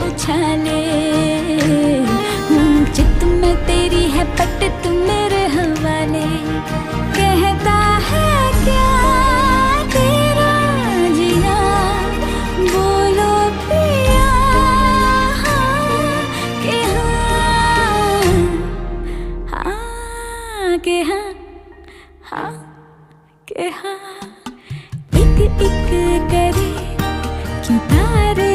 उछाले। चित में तेरी है पट तू मेरे हवाले। कहता है क्या तेरा जिया, बोलो पिया हाँ के हाँ, हाँ के हाँ, हाँ के हाँ। एक एक करे क्यों तारे